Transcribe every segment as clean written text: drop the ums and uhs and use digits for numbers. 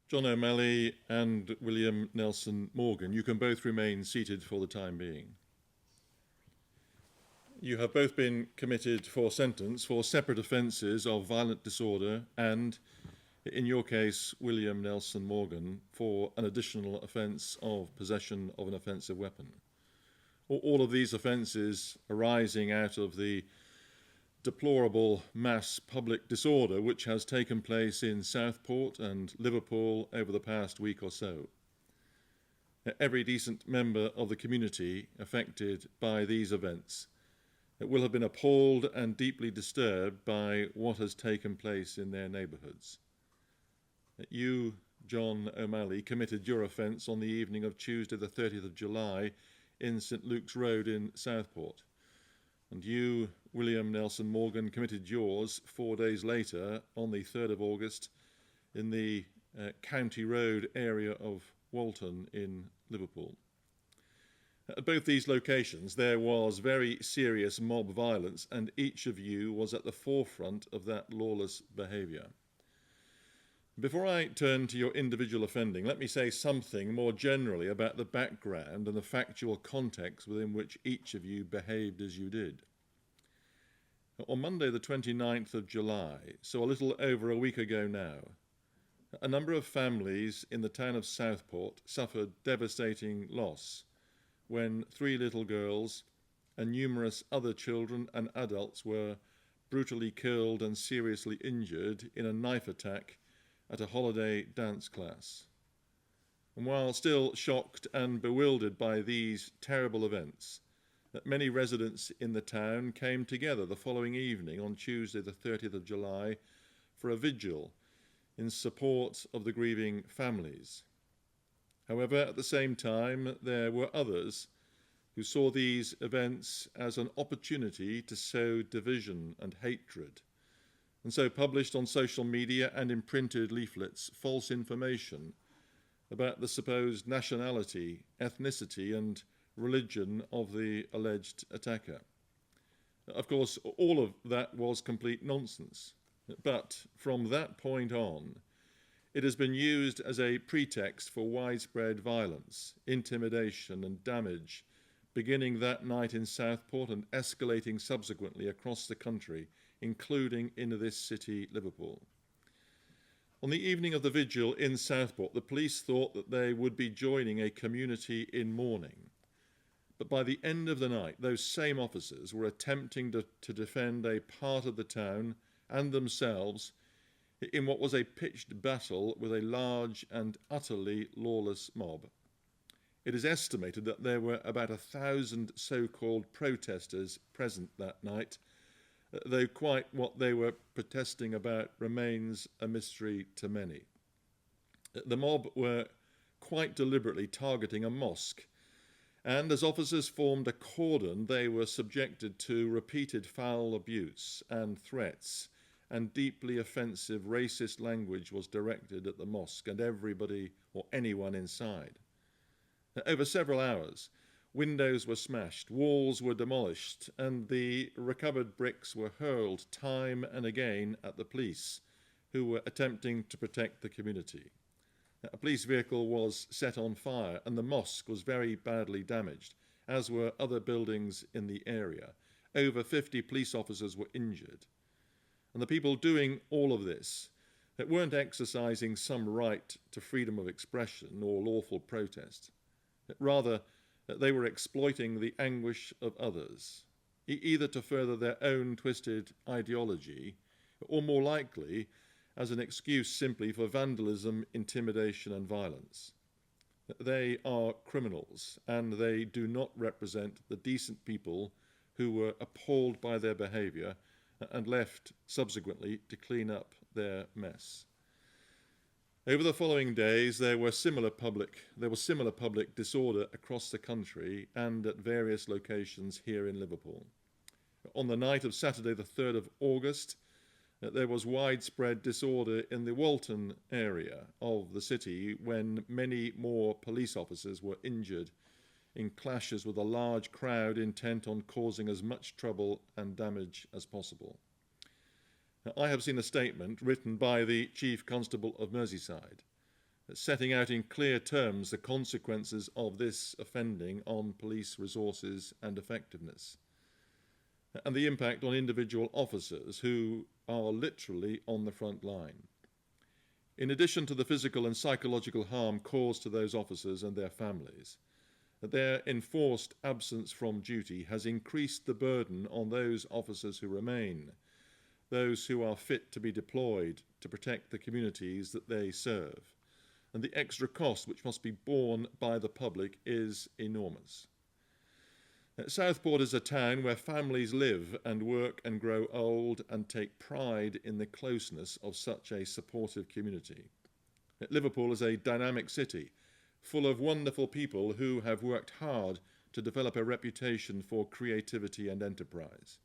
John O'Malley and William Nelson Morgan, you can both remain seated for the time being. You have both been committed for sentence for separate offences of violent disorder and, in your case, William Nelson Morgan, for an additional offence of possession of an offensive weapon. All of these offences arising out of the deplorable mass public disorder which has taken place in Southport and Liverpool over the past week or so. Every decent member of the community affected by these events will have been appalled and deeply disturbed by what has taken place in their neighbourhoods. You, John O'Malley, committed your offence on the evening of Tuesday the 30th of July in St Luke's Road in Southport. And you, William Nelson Morgan, committed yours 4 days later on the 3rd of August in the County Road area of Walton in Liverpool. At both these locations there was very serious mob violence, and each of you was at the forefront of that lawless behaviour. Before I turn to your individual offending, let me say something more generally about the background and the factual context within which each of you behaved as you did. On Monday the 29th of July, so a little over a week ago now, a number of families in the town of Southport suffered devastating loss when 3 little girls and numerous other children and adults were brutally killed and seriously injured in a knife attack at a holiday dance class. And while still shocked and bewildered by these terrible events, many residents in the town came together the following evening on Tuesday the 30th of July for a vigil in support of the grieving families. However, at the same time, there were others who saw these events as an opportunity to sow division and hatred, and so published on social media and in printed leaflets false information about the supposed nationality, ethnicity and religion of the alleged attacker. Of course, all of that was complete nonsense, but from that point on, it has been used as a pretext for widespread violence, intimidation and damage, beginning that night in Southport and escalating subsequently across the country, including in this city, Liverpool. On the evening of the vigil in Southport, the police thought that they would be joining a community in mourning. But by the end of the night, those same officers were attempting to defend a part of the town and themselves in what was a pitched battle with a large and utterly lawless mob. It is estimated that there were about 1,000 so-called protesters present that night, though quite what they were protesting about remains a mystery to many. The mob were quite deliberately targeting a mosque, and as officers formed a cordon, they were subjected to repeated foul abuse and threats, and deeply offensive racist language was directed at the mosque and everybody or anyone inside. Over several hours, windows were smashed, walls were demolished, and the recovered bricks were hurled time and again at the police, who were attempting to protect the community. A police vehicle was set on fire, and the mosque was very badly damaged, as were other buildings in the area. Over 50 police officers were injured. And the people doing all of this weren't exercising some right to freedom of expression or lawful protest. Rather, they were exploiting the anguish of others, either to further their own twisted ideology, or more likely, as an excuse simply for vandalism, intimidation and violence. They are criminals, and they do not represent the decent people who were appalled by their behaviour and left subsequently to clean up their mess. Over the following days, there was similar public disorder across the country and at various locations here in Liverpool. On the night of Saturday the 3rd of August, there was widespread disorder in the Walton area of the city when many more police officers were injured in clashes with a large crowd intent on causing as much trouble and damage as possible. I have seen a statement written by the Chief Constable of Merseyside, setting out in clear terms the consequences of this offending on police resources and effectiveness, and the impact on individual officers who are literally on the front line. In addition to the physical and psychological harm caused to those officers and their families, their enforced absence from duty has increased the burden on those officers who remain, those who are fit to be deployed to protect the communities that they serve, and the extra cost which must be borne by the public is enormous. Southport is a town where families live and work and grow old and take pride in the closeness of such a supportive community. Liverpool is a dynamic city, full of wonderful people who have worked hard to develop a reputation for creativity and enterprise.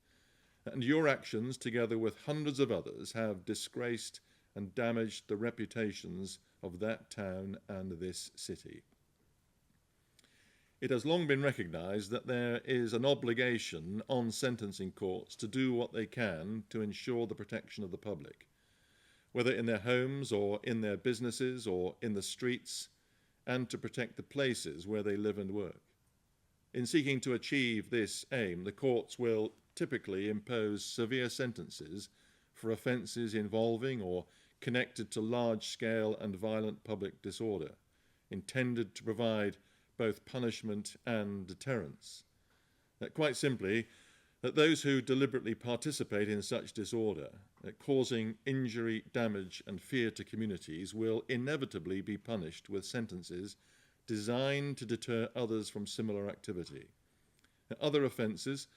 And your actions, together with hundreds of others, have disgraced and damaged the reputations of that town and this city. It has long been recognised that there is an obligation on sentencing courts to do what they can to ensure the protection of the public, whether in their homes or in their businesses or in the streets, and to protect the places where they live and work. In seeking to achieve this aim, the courts will typically impose severe sentences for offences involving or connected to large-scale and violent public disorder, intended to provide both punishment and deterrence. Quite simply, that those who deliberately participate in such disorder, causing injury, damage and fear to communities, will inevitably be punished with sentences designed to deter others from similar activity. Other offences,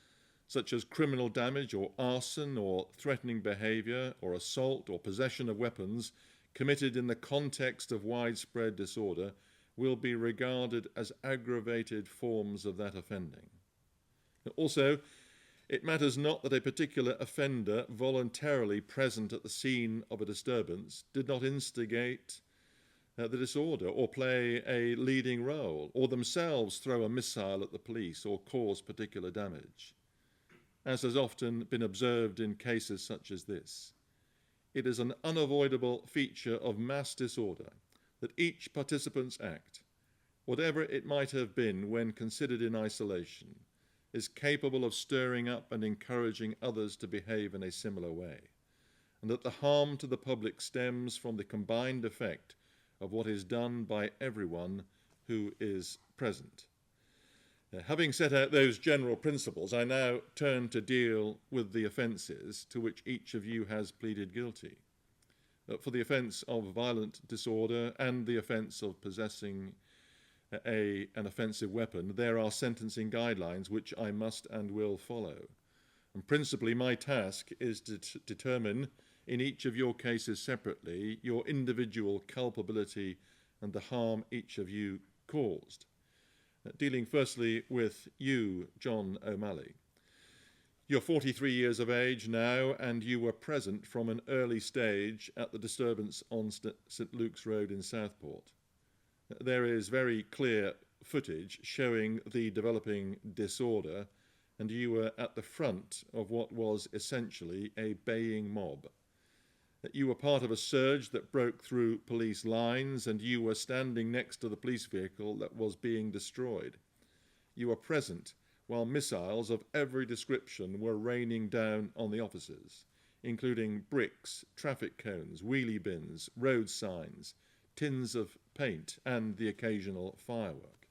such as criminal damage or arson or threatening behaviour or assault or possession of weapons committed in the context of widespread disorder, will be regarded as aggravated forms of that offending. Also, it matters not that a particular offender voluntarily present at the scene of a disturbance did not instigate the disorder or play a leading role, or themselves throw a missile at the police or cause particular damage. As has often been observed in cases such as this, it is an unavoidable feature of mass disorder that each participant's act, whatever it might have been when considered in isolation, is capable of stirring up and encouraging others to behave in a similar way, and that the harm to the public stems from the combined effect of what is done by everyone who is present. Having set out those general principles, I now turn to deal with the offences to which each of you has pleaded guilty. For the offence of violent disorder and the offence of possessing an offensive weapon, there are sentencing guidelines which I must and will follow. And principally, my task is to determine in each of your cases separately your individual culpability and the harm each of you caused. Dealing firstly with you, John O'Malley. You're 43 years of age now, and you were present from an early stage at the disturbance on St Luke's Road in Southport. There is very clear footage showing the developing disorder, and you were at the front of what was essentially a baying mob. You were part of a surge that broke through police lines, and you were standing next to the police vehicle that was being destroyed. You were present while missiles of every description were raining down on the officers, including bricks, traffic cones, wheelie bins, road signs, tins of paint, and the occasional firework.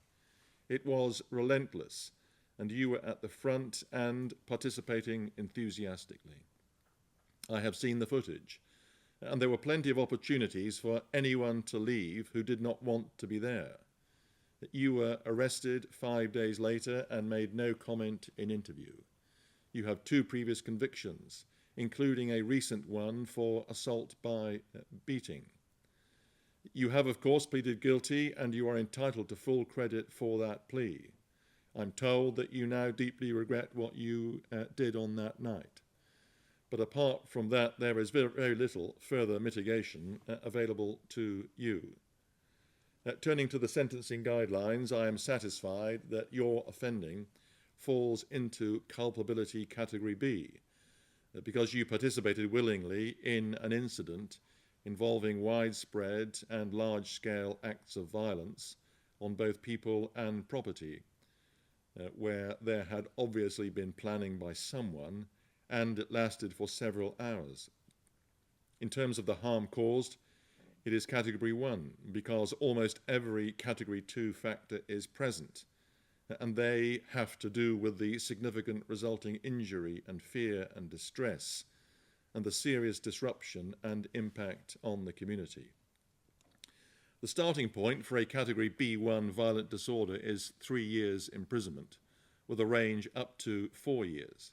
It was relentless, and you were at the front and participating enthusiastically. I have seen the footage, and there were plenty of opportunities for anyone to leave who did not want to be there. You were arrested 5 days later and made no comment in interview. You have 2 previous convictions, including a recent one for assault by beating. You have, of course, pleaded guilty, and you are entitled to full credit for that plea. I'm told that you now deeply regret what you did on that night. But apart from that, there is very little further mitigation available to you. Turning to the sentencing guidelines, I am satisfied that your offending falls into culpability category B, because you participated willingly in an incident involving widespread and large-scale acts of violence on both people and property, where there had obviously been planning by someone, and it lasted for several hours. In terms of the harm caused, it is Category 1, because almost every Category 2 factor is present, and they have to do with the significant resulting injury and fear and distress, and the serious disruption and impact on the community. The starting point for a Category B1 violent disorder is 3 years imprisonment, with a range up to 4 years.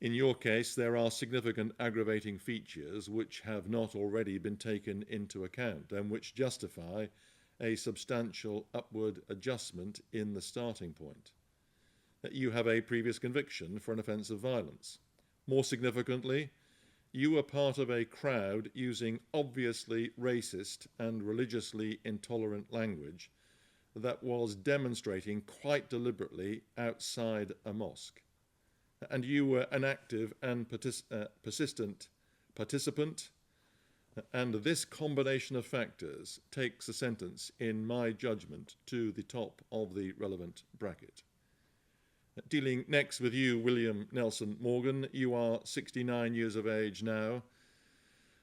In your case, there are significant aggravating features which have not already been taken into account and which justify a substantial upward adjustment in the starting point. You have a previous conviction for an offence of violence. More significantly, you were part of a crowd using obviously racist and religiously intolerant language that was demonstrating quite deliberately outside a mosque. And you were an active and persistent participant, and this combination of factors takes a sentence, in my judgment, to the top of the relevant bracket. Dealing next with you, William Nelson Morgan, you are 69 years of age now,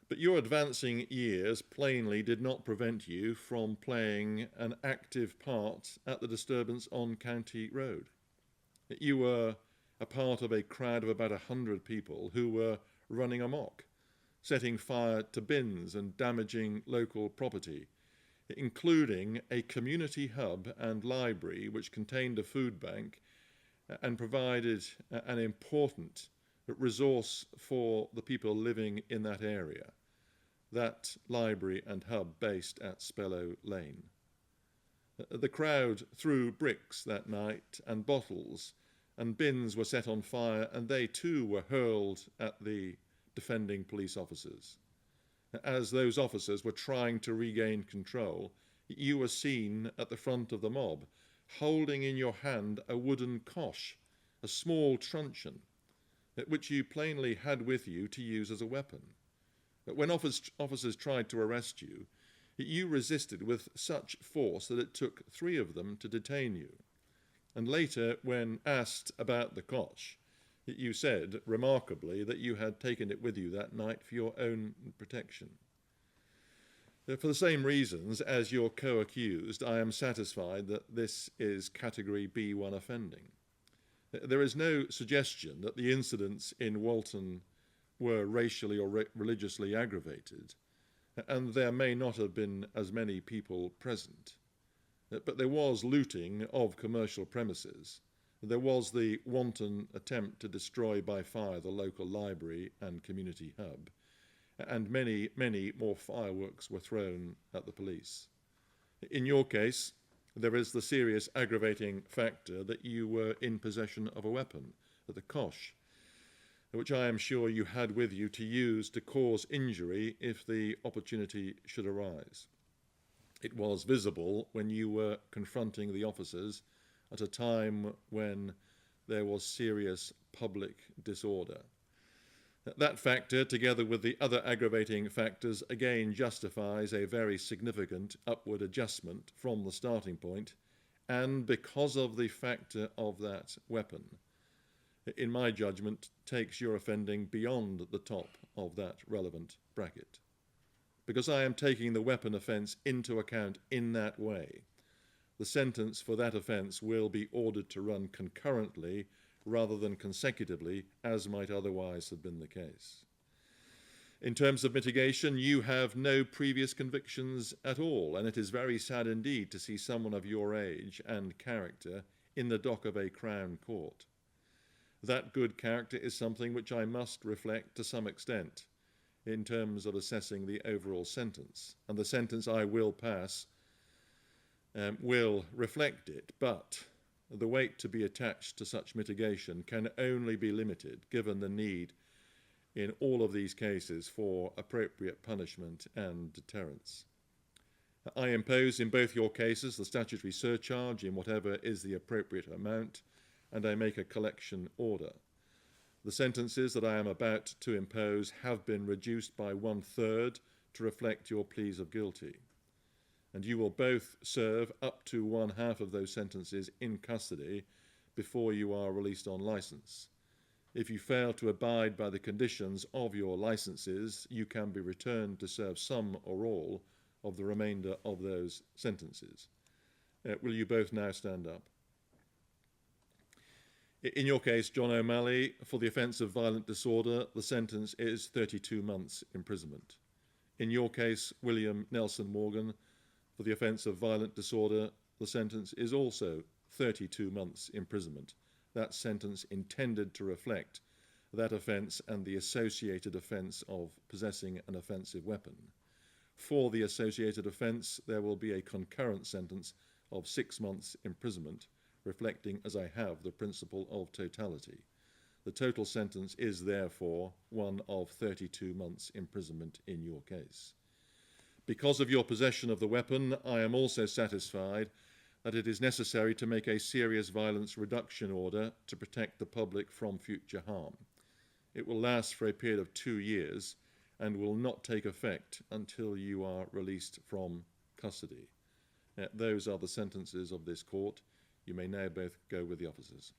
but your advancing years plainly did not prevent you from playing an active part at the disturbance on County Road. You were a part of a crowd of about 100 people who were running amok, setting fire to bins and damaging local property, including a community hub and library which contained a food bank and provided an important resource for the people living in that area, that library and hub based at Spellow Lane. The crowd threw bricks that night and bottles, and bins were set on fire, and they too were hurled at the defending police officers. As those officers were trying to regain control, you were seen at the front of the mob, holding in your hand a wooden cosh, a small truncheon, which you plainly had with you to use as a weapon. When officers tried to arrest you, you resisted with such force that it took 3 of them to detain you. And later, when asked about the cosh, you said, remarkably, that you had taken it with you that night for your own protection. For the same reasons as your co-accused, I am satisfied that this is Category B1 offending. There is no suggestion that the incidents in Walton were racially or religiously aggravated, and there may not have been as many people present. But there was looting of commercial premises. There was the wanton attempt to destroy by fire the local library and community hub, and many, many more fireworks were thrown at the police. In your case, there is the serious aggravating factor that you were in possession of a weapon, the cosh, which I am sure you had with you to use to cause injury if the opportunity should arise. It was visible when you were confronting the officers at a time when there was serious public disorder. That factor, together with the other aggravating factors, again justifies a very significant upward adjustment from the starting point, and because of the factor of that weapon, in my judgment, takes your offending beyond the top of that relevant bracket. Because I am taking the weapon offence into account in that way, the sentence for that offence will be ordered to run concurrently rather than consecutively, as might otherwise have been the case. In terms of mitigation, you have no previous convictions at all, and it is very sad indeed to see someone of your age and character in the dock of a Crown Court. That good character is something which I must reflect to some extent in terms of assessing the overall sentence, and the sentence I will pass will reflect it, but the weight to be attached to such mitigation can only be limited given the need in all of these cases for appropriate punishment and deterrence. I impose in both your cases the statutory surcharge in whatever is the appropriate amount, and I make a collection order. The sentences that I am about to impose have been reduced by 1/3 to reflect your pleas of guilty. And you will both serve up to 1/2 of those sentences in custody before you are released on licence. If you fail to abide by the conditions of your licences, you can be returned to serve some or all of the remainder of those sentences. Will you both now stand up? In your case, John O'Malley, for the offence of violent disorder, the sentence is 32 months imprisonment. In your case, William Nelson Morgan, for the offence of violent disorder, the sentence is also 32 months imprisonment. That sentence intended to reflect that offence and the associated offence of possessing an offensive weapon. For the associated offence, there will be a concurrent sentence of 6 months imprisonment, reflecting, as I have, the principle of totality. The total sentence is therefore one of 32 months imprisonment in your case. Because of your possession of the weapon, I am also satisfied that it is necessary to make a serious violence reduction order to protect the public from future harm. It will last for a period of 2 years and will not take effect until you are released from custody. Those are the sentences of this court. You may now both go with the officers.